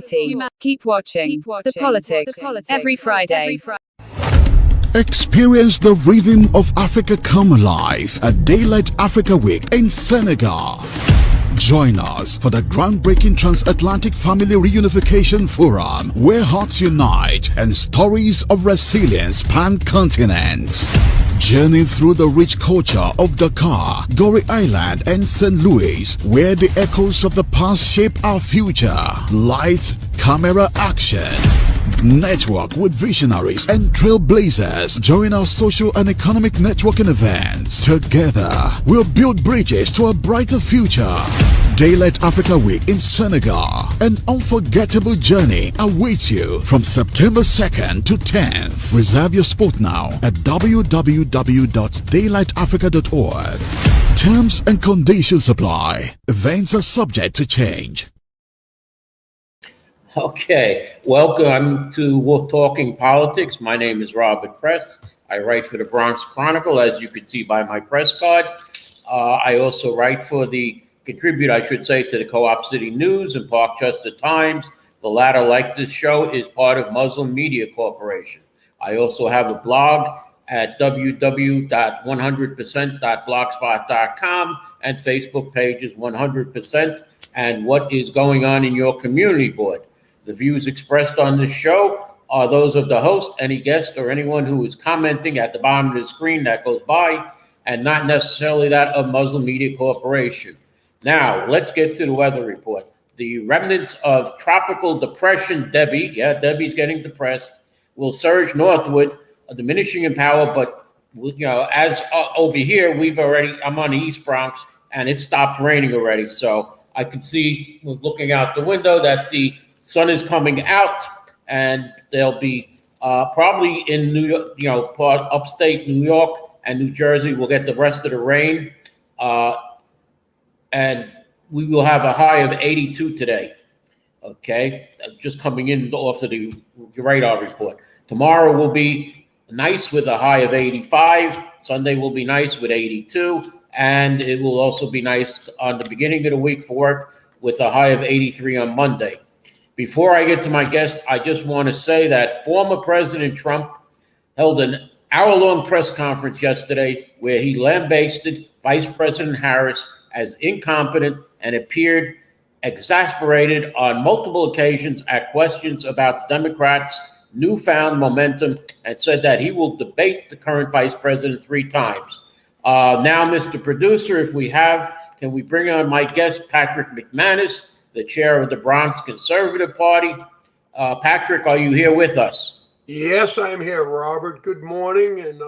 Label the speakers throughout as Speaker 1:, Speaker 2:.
Speaker 1: humanity. Keep watching The Politics every Friday.
Speaker 2: Experience the rhythm of Africa come alive at Daylight Africa Week in Senegal. Join us for the groundbreaking Transatlantic Family Reunification Forum, where hearts unite and stories of resilience span continents. Journey through the rich culture of Dakar, Gorée Island, and St. Louis, where the echoes of the past shape our future. Lights, camera, action. Network with visionaries and trailblazers. Join our social and economic networking events. Together, we'll build bridges to a brighter future. Daylight Africa Week in Senegal. An unforgettable journey awaits you from September 2nd to 10th. Reserve your spot now at www.daylightafrica.org. Terms and conditions apply. Events are subject to change.
Speaker 3: Okay, welcome to Talking Politics. My name is Robert Press. I write for the Bronx Chronicle, as you can see by my press card. I also contribute to the Co-op City News and Parkchester Times. The latter, like this show, is part of Muslim Media Corporation. I also have a blog at www.100%.blogspot.com and Facebook pages 100% and What is Going On in Your Community Board. The views expressed on this show are those of the host, any guest, or anyone who is commenting at the bottom of the screen that goes by, and not necessarily that of Muslim Media Corporation. Now, let's get to the weather report. The remnants of tropical depression Debbie, Debbie's getting depressed, will surge northward, diminishing in power, but as over here, I'm on the East Bronx, and it stopped raining already, so I can see, looking out the window, that the sun is coming out, and they'll be probably in New York, upstate New York and New Jersey. We'll get the rest of the rain, and we will have a high of 82 today. Okay, just coming in off of the radar report. Tomorrow will be nice with a high of 85. Sunday will be nice with 82, and it will also be nice on the beginning of the week for work with a high of 83 on Monday. Before I get to my guest, I just want to say that former President Trump held an hour-long press conference yesterday where he lambasted Vice President Harris as incompetent and appeared exasperated on multiple occasions at questions about the Democrats' newfound momentum, and said that he will debate the current vice president 3 times. Now, Mr. Producer, can we bring on my guest, Patrick McManus, the chair of the Bronx Conservative Party? Patrick, are you here with us?
Speaker 4: Yes, I am here, Robert. Good morning, and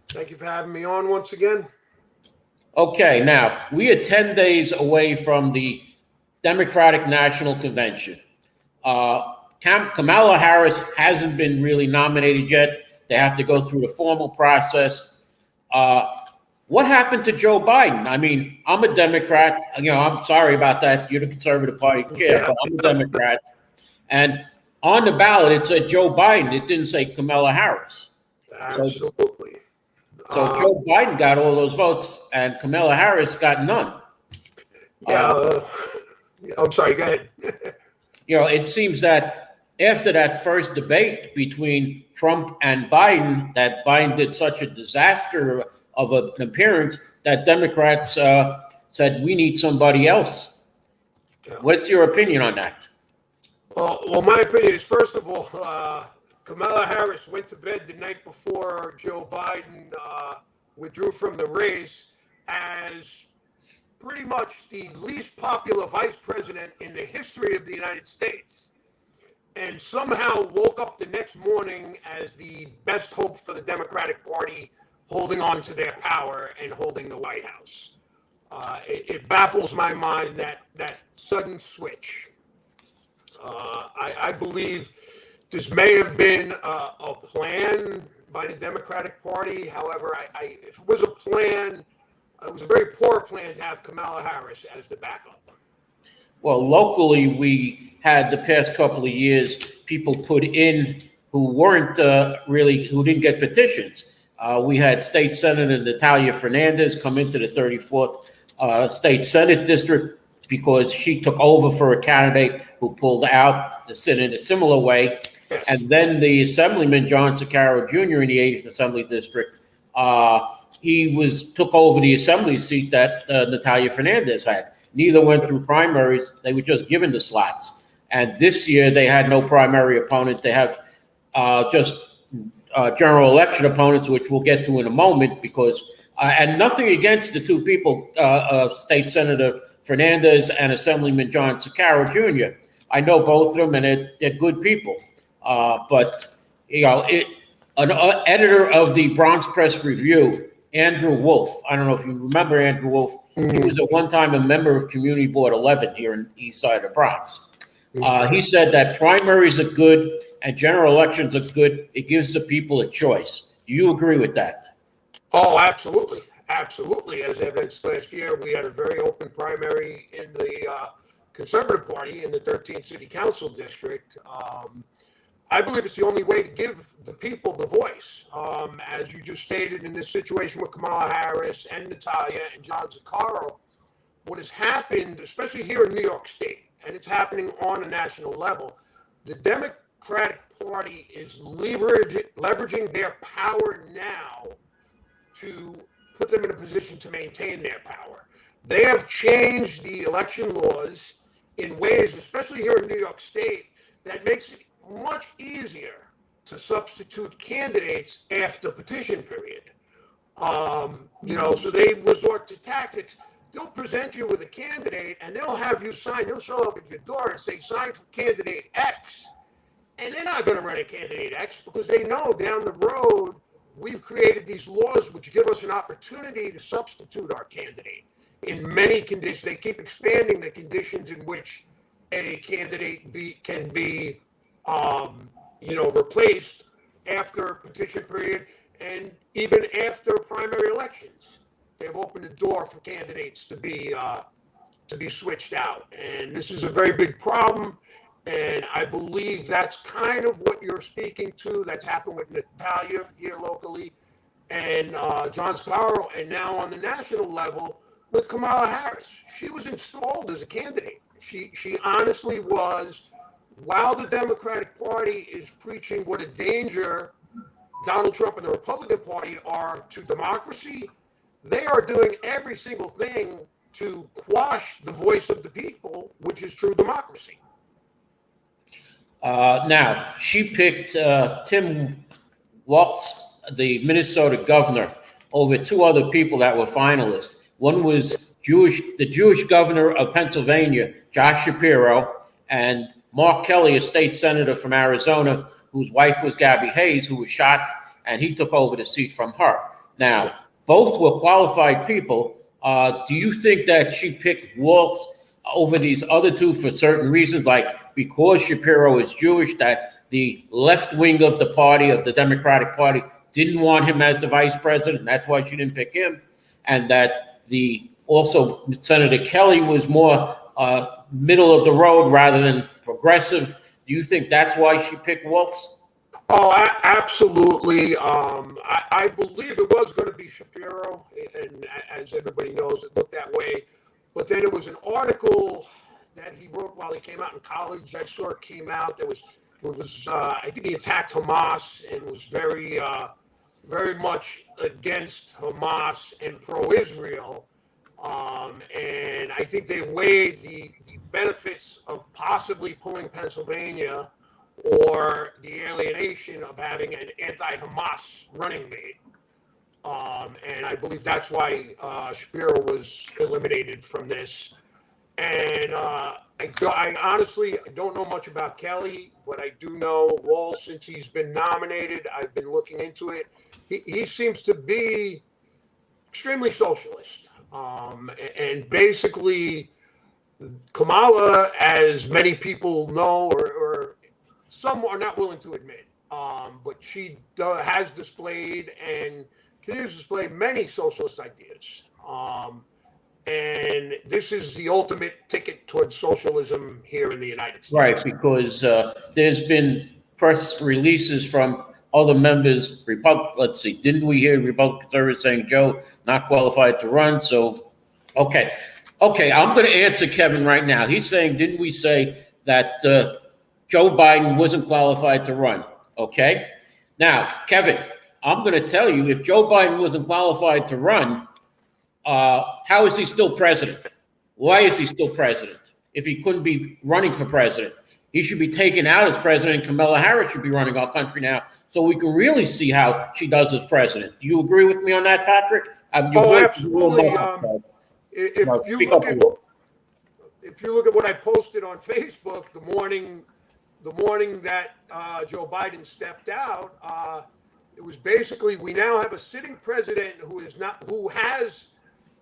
Speaker 4: thank you for having me on once again.
Speaker 3: Okay, now, we are 10 days away from the Democratic National Convention. Kamala Harris hasn't been really nominated yet. They have to go through the formal process. What happened to Joe Biden? I mean, I'm a Democrat. I'm sorry about that. You're the Conservative Party chair, but I'm a Democrat. And on the ballot, it said Joe Biden. It didn't say Kamala Harris.
Speaker 4: Absolutely.
Speaker 3: So Joe Biden got all those votes, and Kamala Harris got none.
Speaker 4: I'm sorry. Go ahead.
Speaker 3: It seems that after that first debate between Trump and Biden, that Biden did such a disaster of an appearance that Democrats said, we need somebody else. Yeah. What's your opinion on that?
Speaker 4: Well, my opinion is, first of all, Kamala Harris went to bed the night before Joe Biden withdrew from the race as pretty much the least popular vice president in the history of the United States, and somehow woke up the next morning as the best hope for the Democratic Party, holding on to their power and holding the White House. It baffles my mind that sudden switch. I believe this may have been a plan by the Democratic Party. However, if it was a plan, it was a very poor plan to have Kamala Harris as the backup.
Speaker 3: Well, locally, we had the past couple of years people put in who weren't who didn't get petitions. We had State Senator Natalia Fernandez come into the 34th State Senate District because she took over for a candidate who pulled out to sit in a similar way.
Speaker 4: Yes.
Speaker 3: And then the Assemblyman, John Sakara Jr. in the 8th Assembly District, he took over the assembly seat that Natalia Fernandez had. Neither went through primaries. They were just given the slots. And this year they had no primary opponents. They have just general election opponents, which we'll get to in a moment, because, and nothing against the two people, State Senator Fernandez and Assemblyman John Sakara Jr. I know both of them, and they're good people. But, an editor of the Bronx Press Review, Andrew Wolf, I don't know if you remember Andrew Wolf. He was at one time a member of Community Board 11 here in the east side of Bronx. He said that primaries are good and general elections are good. It gives the people a choice. Do you agree with that?
Speaker 4: Oh, absolutely. Absolutely. As evidenced last year, we had a very open primary in the Conservative Party in the 13th City Council District. I believe it's the only way to give the people the voice. As you just stated, in this situation with Kamala Harris and Natalia and John Sakara, what has happened, especially here in New York State, and it's happening on a national level, the Democratic Party is leveraging their power now to put them in a position to maintain their power. They have changed the election laws in ways, especially here in New York State, that makes it much easier to substitute candidates after petition period. So they resort to tactics. They'll present you with a candidate and they'll have you sign. They'll show up at your door and say, sign for candidate X. And they're not going to run a candidate X because they know down the road we've created these laws which give us an opportunity to substitute our candidate in many conditions. They keep expanding the conditions in which a candidate can be replaced after petition period and even after primary elections. They've opened the door for candidates to be switched out, and this is a very big problem. And I believe that's kind of what you're speaking to. That's happened with Natalia here locally, and John Sparrow, and now on the national level with Kamala Harris. She was installed as a candidate. She honestly was. While the Democratic Party is preaching what a danger Donald Trump and the Republican Party are to democracy, they are doing every single thing to quash the voice of the people, which is true democracy.
Speaker 3: Now, she picked Tim Walz, the Minnesota governor, over two other people that were finalists. One was the Jewish governor of Pennsylvania, Josh Shapiro, and Mark Kelly, a state senator from Arizona, whose wife was Gabby Hayes, who was shot, and he took over the seat from her. Now, both were qualified people. Do you think that she picked Walz over these other two for certain reasons, like because Shapiro is Jewish, that the left wing of the party, of the Democratic Party, didn't want him as the vice president, and that's why she didn't pick him, and that also Senator Kelly was more middle of the road rather than progressive? Do you think that's why she picked Walz?
Speaker 4: Oh, absolutely. I believe it was going to be Shapiro, and as everybody knows, it looked that way. But then it was an article that he wrote while he came out in college. I saw it came out. It was I think he attacked Hamas and was very much against Hamas and pro-Israel. And I think they weighed the benefits of possibly pulling Pennsylvania or the alienation of having an anti-Hamas running mate. And I believe that's why Shapiro was eliminated from this. And I honestly don't know much about Kelly, but I do know Walz, since he's been nominated. I've been looking into it. He seems to be extremely socialist. And basically, Kamala, as many people know, or some are not willing to admit, but she has displayed and continues to display many socialist ideas. And this is the ultimate ticket towards socialism here in the United States.
Speaker 3: Right, because there's been press releases from other members. Let's see, didn't we hear Republican conservatives saying Joe not qualified to run? So, okay. Okay, I'm going to answer Kevin right now. He's saying, didn't we say that Joe Biden wasn't qualified to run? Okay. Now, Kevin, I'm going to tell you, if Joe Biden wasn't qualified to run, how is he still president? Why is he still president if he couldn't be running for president? He should be taken out as president. Kamala Harris should be running our country now, so we can really see how she does as president. Do you agree with me on that, Patrick?
Speaker 4: Absolutely. If you look at what I posted on Facebook the morning that Joe Biden stepped out, it was basically, we now have a sitting president who has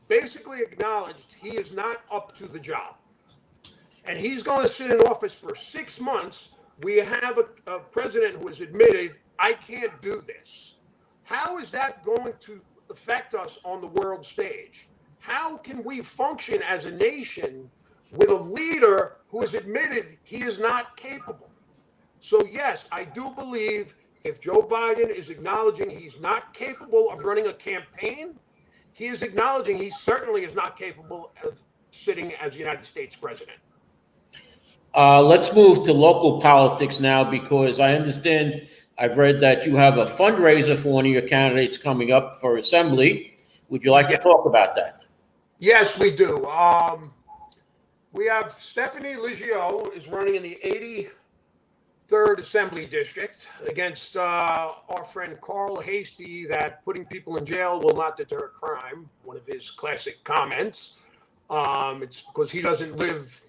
Speaker 4: basically acknowledged he is not up to the job. And he's going to sit in office for 6 months. We have a president who has admitted, I can't do this. How is that going to affect us on the world stage? How can we function as a nation with a leader who has admitted he is not capable? So yes, I do believe if Joe Biden is acknowledging he's not capable of running a campaign, he is acknowledging he certainly is not capable of sitting as United States president.
Speaker 3: Let's move to local politics now, because I understand, I've read that you have a fundraiser for one of your candidates coming up for assembly. Would you like to talk about that?
Speaker 4: Yes, we do. We have Stephanie Liggio is running in the 83rd Assembly District against our friend Carl Hastie, that putting people in jail will not deter crime, one of his classic comments. It's because he doesn't live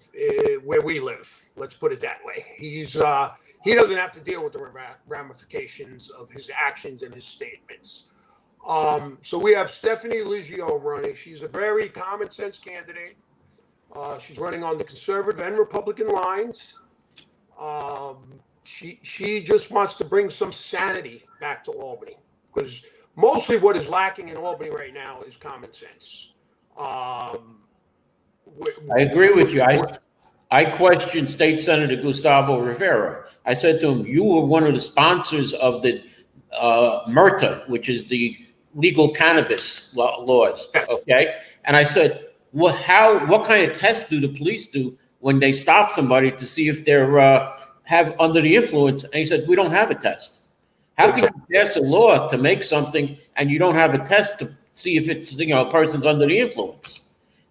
Speaker 4: where we live. Let's put it that way. He doesn't have to deal with the ramifications of his actions and his statements. So we have Stephanie Liggio running. She's a very common sense candidate. She's running on the conservative and Republican lines. She just wants to bring some sanity back to Albany, because mostly what is lacking in Albany right now is common sense.
Speaker 3: I agree with you. I questioned State Senator Gustavo Rivera. I said to him, you were one of the sponsors of the MRTA, which is the legal cannabis laws, okay? And I said, what kind of tests do the police do when they stop somebody to see if they're have under the influence? And he said, we don't have a test. How can you pass a law to make something and you don't have a test to see if it's, a person's under the influence?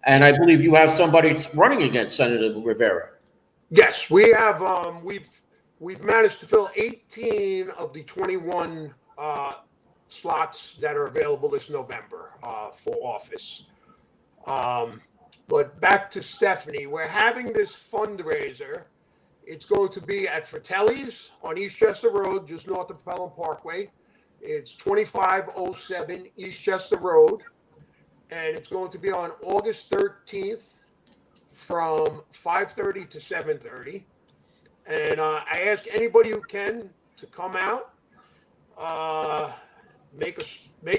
Speaker 3: And I believe you have somebody that's running against Senator Rivera.
Speaker 4: Yes, we have. We've managed to fill 18 of the 21 slots that are available this November for office. But back to Stephanie, we're having this fundraiser. It's going to be at Fratelli's on Eastchester Road, just north of Pelham Parkway. It's 2507 Eastchester Road. And it's going to be on August 13th from 5:30 to 7:30. And I ask anybody who can to come out, make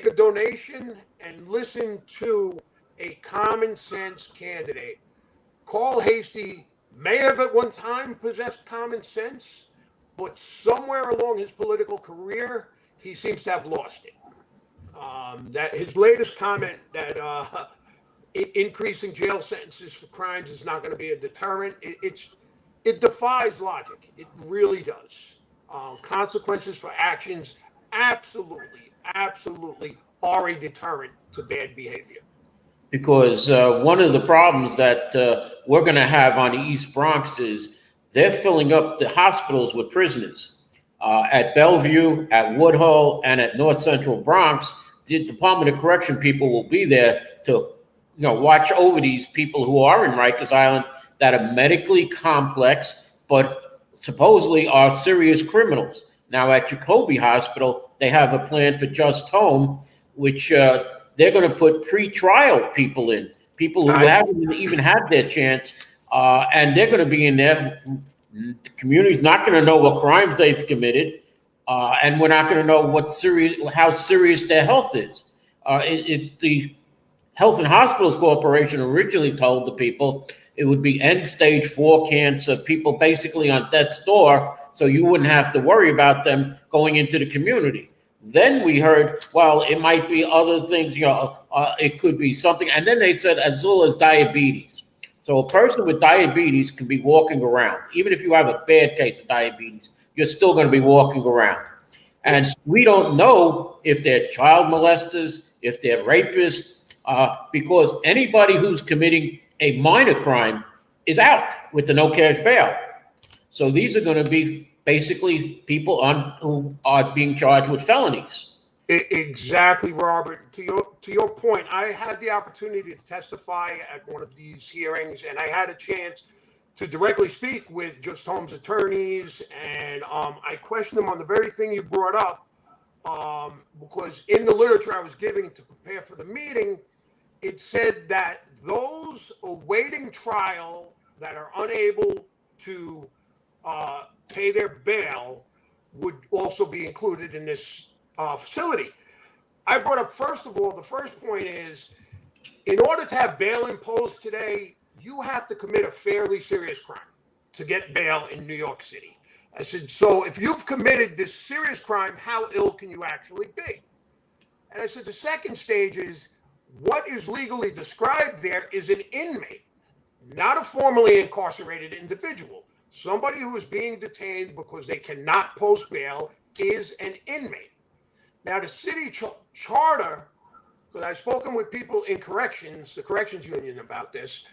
Speaker 4: a donation, and listen to a common sense candidate. Carl Hastie may have at one time possessed common sense, but somewhere along his political career, he seems to have lost it. That his latest comment that increasing jail sentences for crimes is not going to be a deterrent. It defies logic. It really does. Consequences for actions absolutely are a deterrent to bad behavior.
Speaker 3: Because one of the problems that we're going to have on the East Bronx is they're filling up the hospitals with prisoners. At Bellevue, at Woodhull, and at North Central Bronx, the Department of Correction people will be there to, watch over these people who are in Rikers Island that are medically complex, but supposedly are serious criminals. Now at Jacoby Hospital, they have a plan for just home, which they're going to put pre-trial people in, people who haven't even had their chance, and they're going to be in there. The community's not going to know what crimes they've committed, and we're not going to know how serious their health is. The Health and Hospitals Corporation originally told the people it would be end-stage 4 cancer, people basically on death's door, so you wouldn't have to worry about them going into the community. Then we heard, well, it might be other things, it could be something. And then they said as well as diabetes. So a person with diabetes can be walking around. Even if you have a bad case of diabetes, you're still going to be walking around. And we don't know if they're child molesters, if they're rapists, because anybody who's committing a minor crime is out with the no cash bail. So these are going to be basically people who are being charged with felonies.
Speaker 4: Exactly, Robert. To your point, I had the opportunity to testify at one of these hearings, and I had a chance to directly speak with Just Holmes' attorneys, and I questioned them on the very thing you brought up, because in the literature I was giving to prepare for the meeting, it said that those awaiting trial that are unable to pay their bail would also be included in this facility. I brought up, first of all, the first point is, in order to have bail imposed today, you have to commit a fairly serious crime to get bail in New York City. I said, so if you've committed this serious crime, how ill can you actually be? And I said, the second stage is, what is legally described there is an inmate, not a formally incarcerated individual. Somebody who is being detained because they cannot post bail is an inmate. Now, the city charter, because I've spoken with people in corrections, the corrections union about this,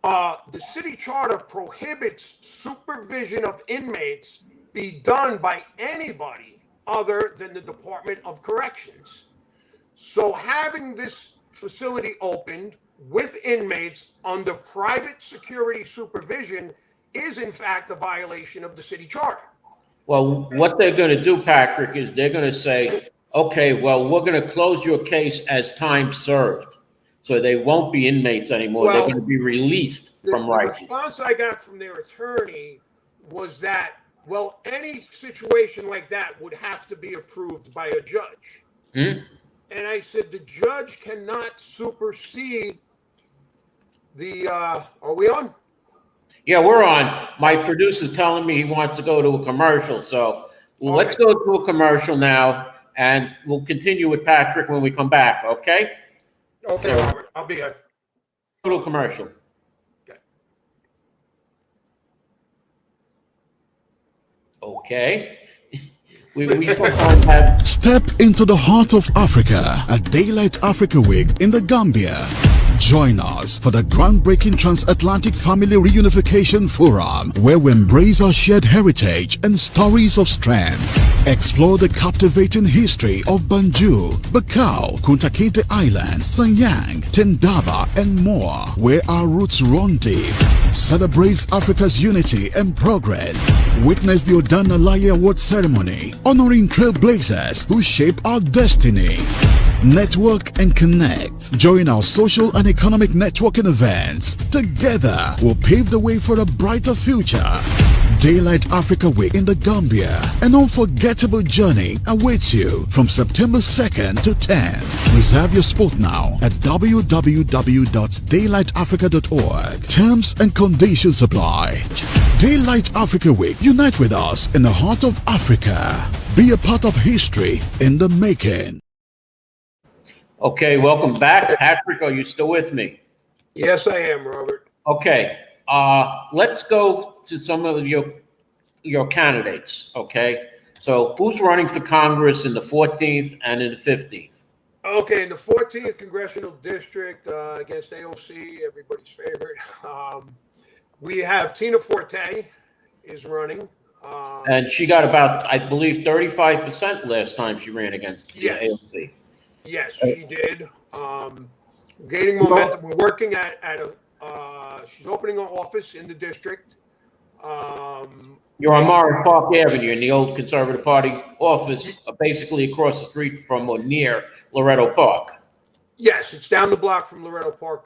Speaker 4: the city charter prohibits supervision of inmates be done by anybody other than the Department of Corrections. So having this facility opened with inmates under private security supervision is in fact a violation of the city charter.
Speaker 3: Well, what they're going to do, Patrick, is they're going to say, okay, well, we're going to close your case as time served. So they won't be inmates anymore.
Speaker 4: Well,
Speaker 3: they're going to be released from
Speaker 4: The
Speaker 3: Rikers.
Speaker 4: response I got from their attorney was that, well, any situation like that would have to be approved by a judge. And I said, the judge cannot supersede the, are we on?
Speaker 3: Yeah, we're on. My producer's telling me he wants to go to a commercial. So let's go to a commercial now, and we'll continue with Patrick when we come back, okay?
Speaker 4: Okay,
Speaker 3: So,
Speaker 4: Robert, I'll be here.
Speaker 3: Go to a commercial. Okay. We sometimes have...
Speaker 2: Step into the heart of Africa at Daylight Africa Week in the Gambia. Join us for the groundbreaking Transatlantic Family Reunification Forum, where we embrace our shared heritage and stories of strength. Explore the captivating history of Banjul, Bakau, Kunta Kinte Island, Sanyang, Tendaba, and more, where our roots run deep. Celebrates Africa's unity and progress. Witness the Odana Laye Award ceremony, honoring trailblazers who shape our destiny. Network and connect. Join our social and economic networking events. Together, we'll pave the way for a brighter future. Daylight Africa Week in the Gambia. An unforgettable journey awaits you from September 2nd to 10th. Reserve your spot now at www.daylightafrica.org. Terms and conditions apply. Daylight Africa Week. Unite with us in the heart of Africa. Be a part of history in the making.
Speaker 3: Okay, welcome back. Patrick, are you still with me?
Speaker 4: Yes, I am, Robert.
Speaker 3: Okay, let's go to some of your candidates, okay? So who's running for Congress in the 14th and in the 15th?
Speaker 4: Okay, in the 14th Congressional District against AOC, everybody's favorite, we have Tina Forte is running.
Speaker 3: And she got about, I believe, 35% last time she ran against AOC.
Speaker 4: Yes, she did. Gaining momentum. We're working at she's opening an office in the district.
Speaker 3: You're on Morris Park Avenue in the old Conservative Party office, basically across the street from or near Loretto Park.
Speaker 4: Yes, it's down the block from Loretto Park,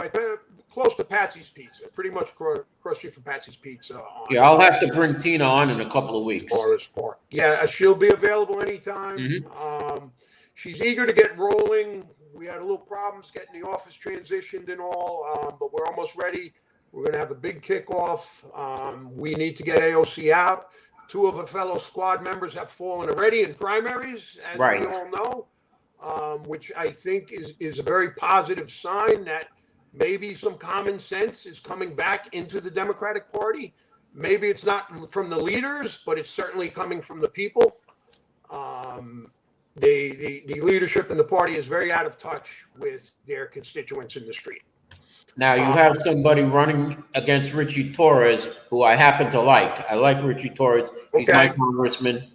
Speaker 4: close to Patsy's Pizza. Pretty much across the street from Patsy's Pizza.
Speaker 3: Yeah, I'll have to bring Tina on in a couple of weeks.
Speaker 4: Morris Park. Yeah, she'll be available anytime. Mm-hmm. She's eager to get rolling. We had a little problems getting the office transitioned and all, but we're almost ready. We're going to have a big kickoff. We need to get AOC out Two of her fellow squad members have fallen already in primaries, as
Speaker 3: Right.
Speaker 4: we all know, which I think is a very positive sign that maybe some common sense is coming back into the Democratic Party. Maybe it's not from the leaders, but it's certainly coming from the people. The leadership in the party is very out of touch with their constituents in the street.
Speaker 3: Now you have somebody running against Richie Torres, who I happen to like. I like Richie Torres. He's my congressman.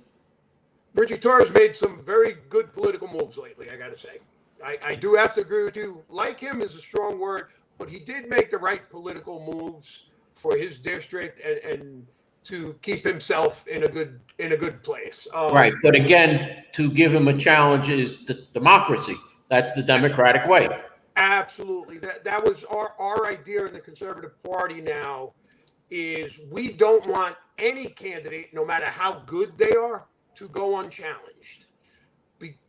Speaker 4: Richie Torres made some very good political moves lately, I got to say. I do have to agree with you. Like him is a strong word, but he did make the right political moves for his district and to keep himself in a good place.
Speaker 3: Right, but again, to give him a challenge is the democracy. That's the Democratic way.
Speaker 4: Absolutely. That was our idea in the Conservative Party now is we don't want any candidate, no matter how good they are, to go unchallenged.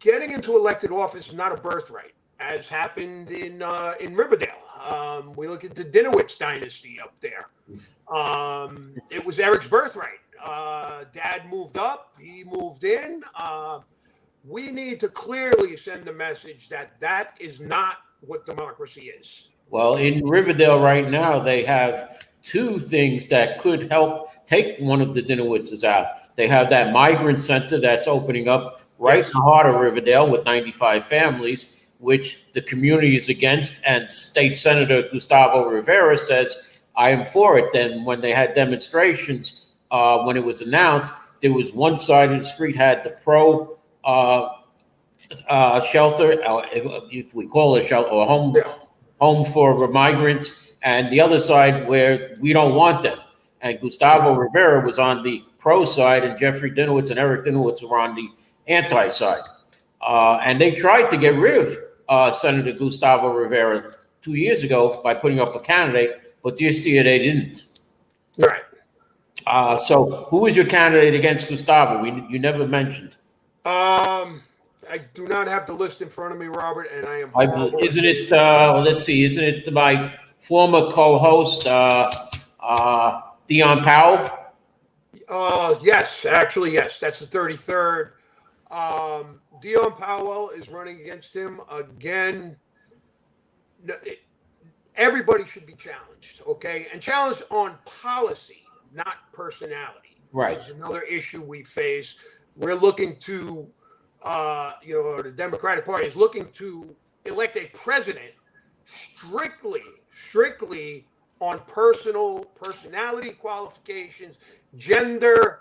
Speaker 4: Getting into elected office is not a birthright, as happened in Riverdale. We look at the Dinowitz dynasty up there. It was Eric's birthright. Dad moved up, he moved in. We need to clearly send a message that is not what democracy is.
Speaker 3: Well, in Riverdale right now, they have two things that could help take one of the Dinowitzes out. They have that migrant center that's opening up right in the heart of Riverdale with 95 families, which the community is against. And State Senator Gustavo Rivera says, I am for it. Then when they had demonstrations, when it was announced, there was one side of the street had the pro shelter, if we call it shelter, or home for migrants, and the other side where we don't want them. And Gustavo Rivera was on the pro side, and Jeffrey Dinowitz and Eric Dinowitz were on the anti side. And they tried to get rid of Senator Gustavo Rivera 2 years ago by putting up a candidate, but this year they didn't.
Speaker 4: Right.
Speaker 3: So who is your candidate against Gustavo? You never mentioned.
Speaker 4: I do not have the list in front of me, Robert, and I am.
Speaker 3: Isn't it? Let's see. Isn't it my former co-host Dion Powell?
Speaker 4: Yes, actually, yes. That's the 33rd. Dion Powell is running against him again. Everybody should be challenged, okay, and challenged on policy, not personality.
Speaker 3: Right.
Speaker 4: This is another issue we face. We're looking to. The Democratic Party is looking to elect a president strictly on personality qualifications, gender.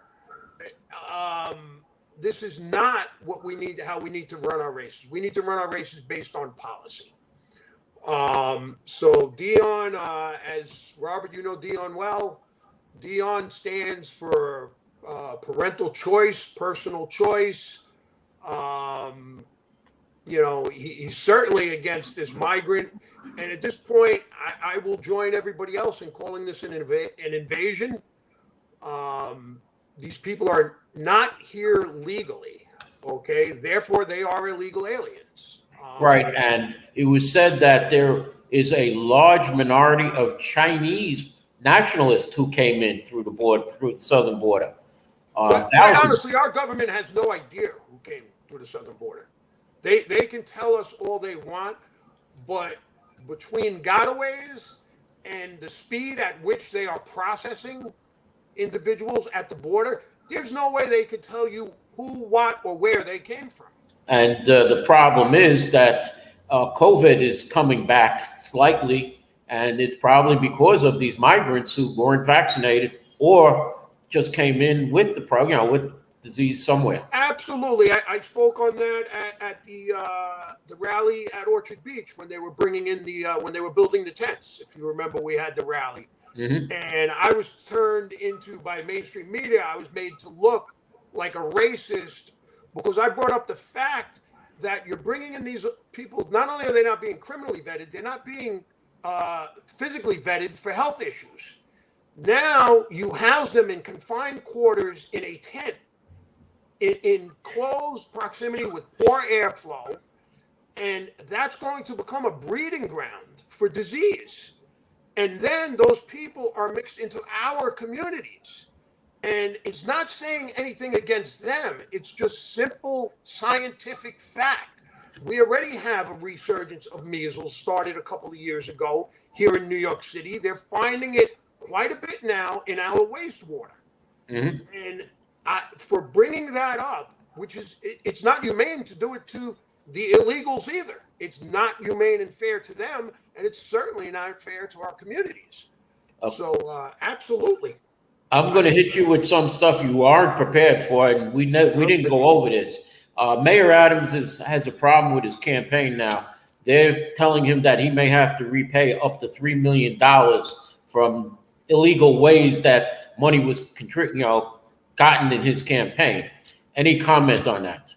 Speaker 4: This is not what we need, how we need to run our races. We need to run our races based on policy. So Dion, as Robert, you know Dion well, Dion stands for parental choice, personal choice. He's certainly against this migrant. And at this point, I will join everybody else in calling this an invasion. These people are not here legally, okay? Therefore, they are illegal aliens.
Speaker 3: Right, and it was said that there is a large minority of Chinese nationalists who came in through the southern border.
Speaker 4: Honestly, our government has no idea who came through the southern border. They can tell us all they want, but between gotaways and the speed at which they are processing individuals at the border, there's no way they could tell you who, what, or where they came from.
Speaker 3: And the problem is that COVID is coming back slightly, and it's probably because of these migrants who weren't vaccinated or just came in with the with disease somewhere.
Speaker 4: Absolutely, I spoke on that at the rally at Orchard Beach when they were bringing in when they were building the tents. If you remember, we had the rally, and I was turned into by mainstream media. I was made to look like a racist because I brought up the fact that you're bringing in these people. Not only are they not being criminally vetted, they're not being physically vetted for health issues. Now you house them in confined quarters in a tent, in close proximity with poor airflow, and that's going to become a breeding ground for disease. And then those people are mixed into our communities. And it's not saying anything against them. It's just simple scientific fact. We already have a resurgence of measles started a couple of years ago here in New York City. They're finding it quite a bit now in our wastewater.
Speaker 3: Mm-hmm.
Speaker 4: And for bringing that up, which is, it's not humane to do it to the illegals either. It's not humane and fair to them, and it's certainly not fair to our communities. So absolutely.
Speaker 3: I'm going to hit you with some stuff you aren't prepared for, and we didn't go over this. Mayor Adams has a problem with his campaign now. They're telling him that he may have to repay up to $3 million from illegal ways that money was gotten in his campaign. Any comment on that?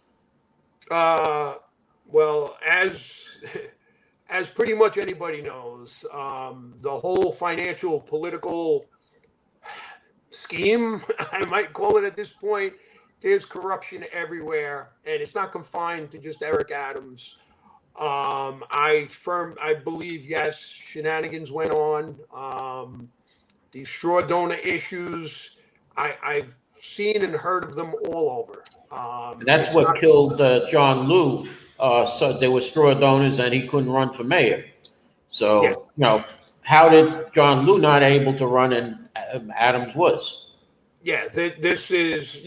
Speaker 4: Well, as pretty much anybody knows, the whole financial political scheme, I might call it at this point, there's corruption everywhere, and it's not confined to just Eric Adams. I believe, yes, shenanigans went on. The straw donor issues, I've seen and heard of them all over.
Speaker 3: That's what killed John Liu. So there were straw donors, and he couldn't run for mayor. So,
Speaker 4: yeah.
Speaker 3: How did John Liu not able to run and Adams was?
Speaker 4: Yeah, this is,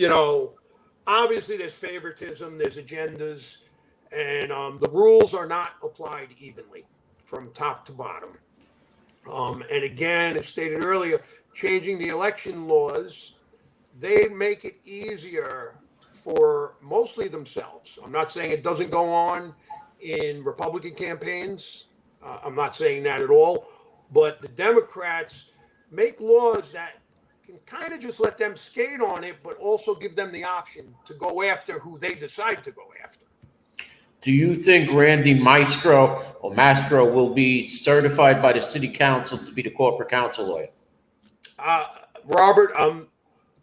Speaker 4: obviously there's favoritism, there's agendas, and the rules are not applied evenly from top to bottom. And again, as stated earlier, changing the election laws, they make it easier for mostly themselves. I'm not saying it doesn't go on in Republican campaigns. I'm not saying that at all. But the Democrats make laws that can kind of just let them skate on it, but also give them the option to go after who they decide to go after.
Speaker 3: Do you think Randy Mastro will be certified by the city council to be the corporate counsel lawyer?
Speaker 4: Robert,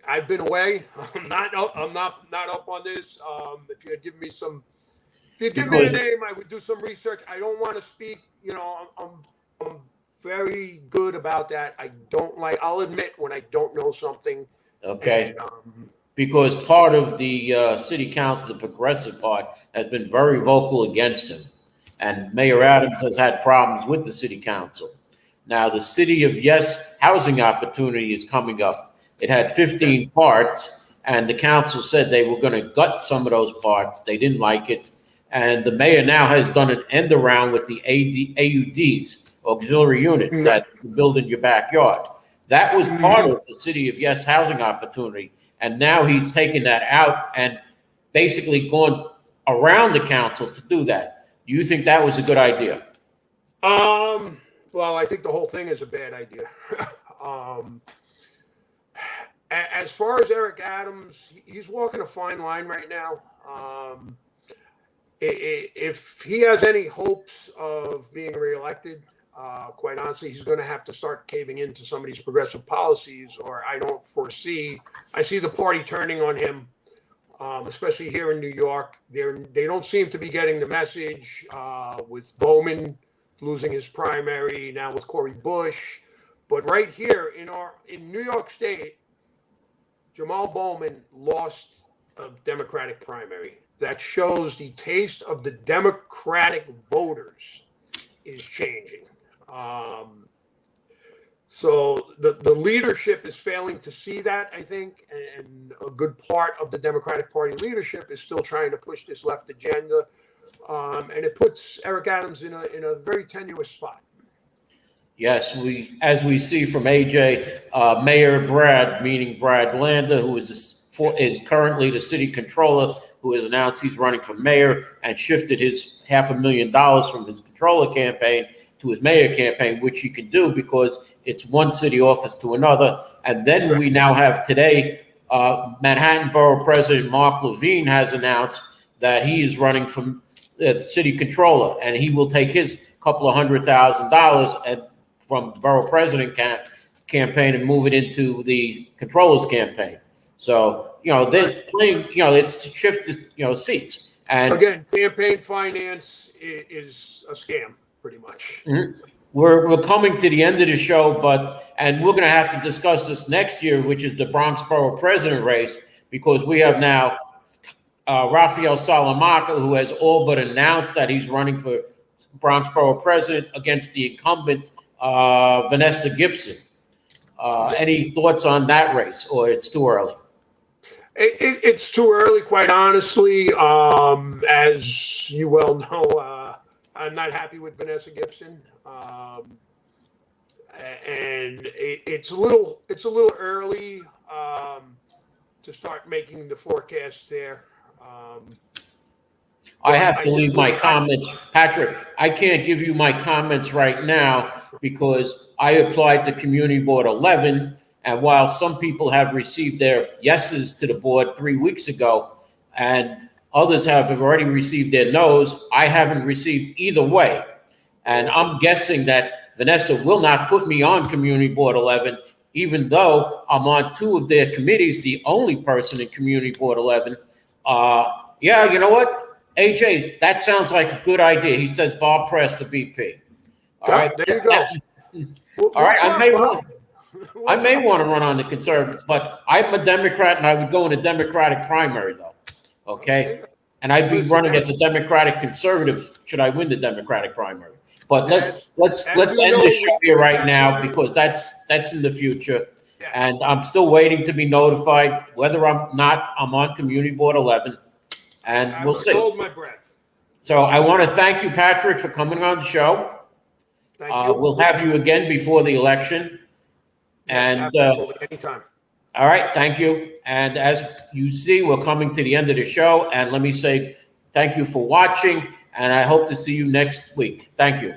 Speaker 4: I've been away. I'm not up on this. If you had given me me a name, I would do some research. I don't want to speak. I'm very good about that. I'll admit when I don't know something.
Speaker 3: Okay. Because part of the city council, the progressive part, has been very vocal against him. And Mayor Adams has had problems with the city council. Now, the City of Yes housing opportunity is coming up. It had 15 parts, and the council said they were going to gut some of those parts. They didn't like it. And the mayor now has done an end around with the AUDs, auxiliary units, that you build in your backyard. That was part of the City of Yes housing opportunity. And now he's taken that out and basically gone around the council to do that. Do you think that was a good idea?
Speaker 4: Well, I think the whole thing is a bad idea. As far as Eric Adams, he's walking a fine line right now. If he has any hopes of being reelected, quite honestly, he's going to have to start caving into some of these progressive policies, or I see the party turning on him, especially here in New York. They don't seem to be getting the message with Bowman losing his primary, now with Cori Bush. But right here in New York State, Jamal Bowman lost a Democratic primary. That shows the taste of the Democratic voters is changing. So the leadership is failing to see that, I think, and a good part of the Democratic Party leadership is still trying to push this left agenda, and it puts Eric Adams in a very tenuous spot.
Speaker 3: Yes, as we see from AJ, Mayor Brad, meaning Brad Landa, who is currently the city controller, who has announced he's running for mayor and shifted his $500,000 from his controller campaign to his mayor campaign, which he can do because it's one city office to another. And then we now have today, Manhattan Borough President Mark Levine has announced that he is running for the city controller, and he will take his couple of $100,000 from the borough president campaign and move it into the controller's campaign. So, they're playing, it's shifted, seats. And
Speaker 4: again, campaign finance is a scam, pretty much.
Speaker 3: Mm-hmm. we're coming to the end of the show, and we're going to have to discuss this next year, which is the Bronx Borough President race, because we have now Rafael Salamanca, who has all but announced that he's running for Bronx Borough President against the incumbent Vanessa Gibson. Any thoughts on that race, or it's too early?
Speaker 4: It's too early, quite honestly. As you well know, I'm not happy with Vanessa Gibson, and it's a little early to start making the forecast there.
Speaker 3: I have to leave my comments. Patrick, I can't give you my comments right now because I applied to Community Board 11, and while some people have received their yeses to the board 3 weeks ago, and others have already received their no's, I haven't received either way. And I'm guessing that Vanessa will not put me on Community Board 11, even though I'm on 2 of their committees, the only person in Community Board 11. Yeah, you know what? AJ, that sounds like a good idea. He says Bob Press for BP. All right,
Speaker 4: there you go.
Speaker 3: All right, I may want to run on the Conservative, but I'm a Democrat, and I would go in a Democratic primary, though. Okay, and I'd be running as a Democratic conservative should I win the Democratic primary. But let's end the show here right now, because that's in the future, and I'm still waiting to be notified whether I'm on Community Board 11. And we'll see.
Speaker 4: Hold my breath.
Speaker 3: So I want to thank you, Patrick, for coming on the show.
Speaker 4: Thank you.
Speaker 3: We'll have you again before the election. And
Speaker 4: anytime.
Speaker 3: All right, thank you. And as you see, we're coming to the end of the show. And let me say thank you for watching. And I hope to see you next week. Thank you.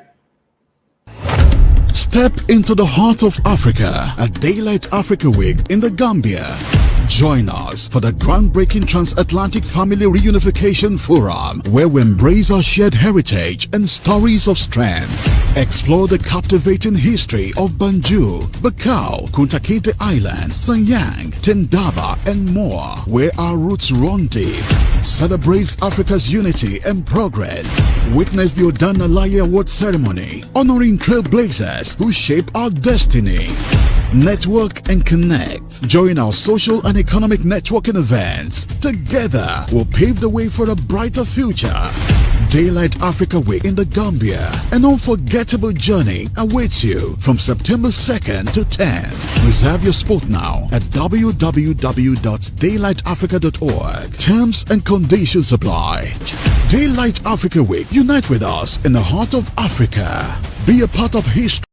Speaker 2: Step into the heart of Africa at Daylight Africa Week in the Gambia. Join us for the groundbreaking Transatlantic Family Reunification Forum, where we embrace our shared heritage and stories of strength. Explore the captivating history of Banjul, Bakau, Kunta Kinte Island, Sanyang, Tendaba, and more, where our roots run deep. Celebrates Africa's unity and progress. Witness the Odana Laye Award ceremony, honoring trailblazers who shape our destiny. Network and connect. Join our social and economic networking events. Together, we'll pave the way for a brighter future. Daylight Africa Week in the Gambia. An unforgettable journey awaits you from September 2nd to 10th. Reserve your spot now at www.daylightafrica.org. Terms and conditions apply. Daylight Africa Week. Unite with us in the heart of Africa. Be a part of history.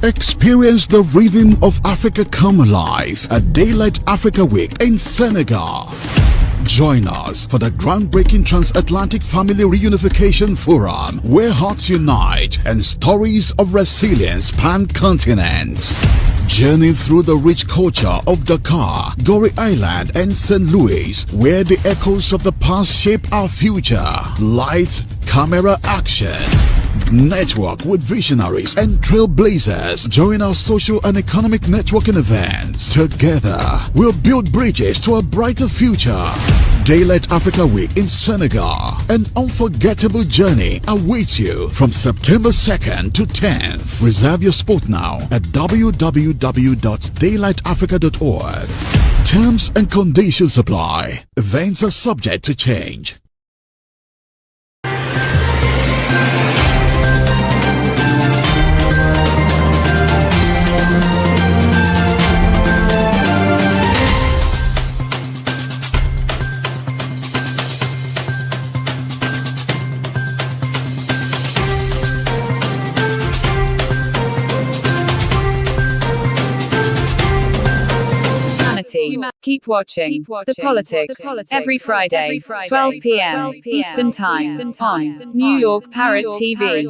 Speaker 2: Experience the rhythm of Africa come alive at Daylight Africa Week in Senegal. Join us for the groundbreaking Transatlantic Family Reunification Forum, where hearts unite and stories of resilience span continents. Journey through the rich culture of Dakar, Gorée Island, and St. Louis, where the echoes of the past shape our future. Lights, camera, action. Network with visionaries and trailblazers. Join our social and economic networking events. Together, we'll build bridges to a brighter future. Daylight Africa Week in Senegal. An unforgettable journey awaits you from September 2nd to 10th. Reserve your spot now at www.daylightafrica.org. Terms and conditions apply. Events are subject to change.
Speaker 1: Keep watching The Politics every Friday, 12 p.m. Eastern Time on New York Parrot TV.